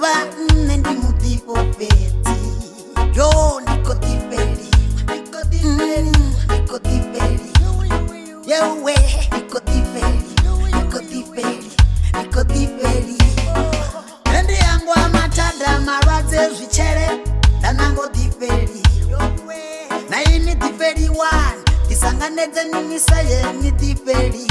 ḓivha nṋe ndi muḓifho fhedzi yo ndiko ḓifheli ndiko ḓifheli yewe ndiko ḓifheli ndiko ḓifheli ndi yangwa mathada malwadze zwitshele ndanango ḓifheli na ini ḓifheli one ndisanganedze nimisa ye ni ḓifheli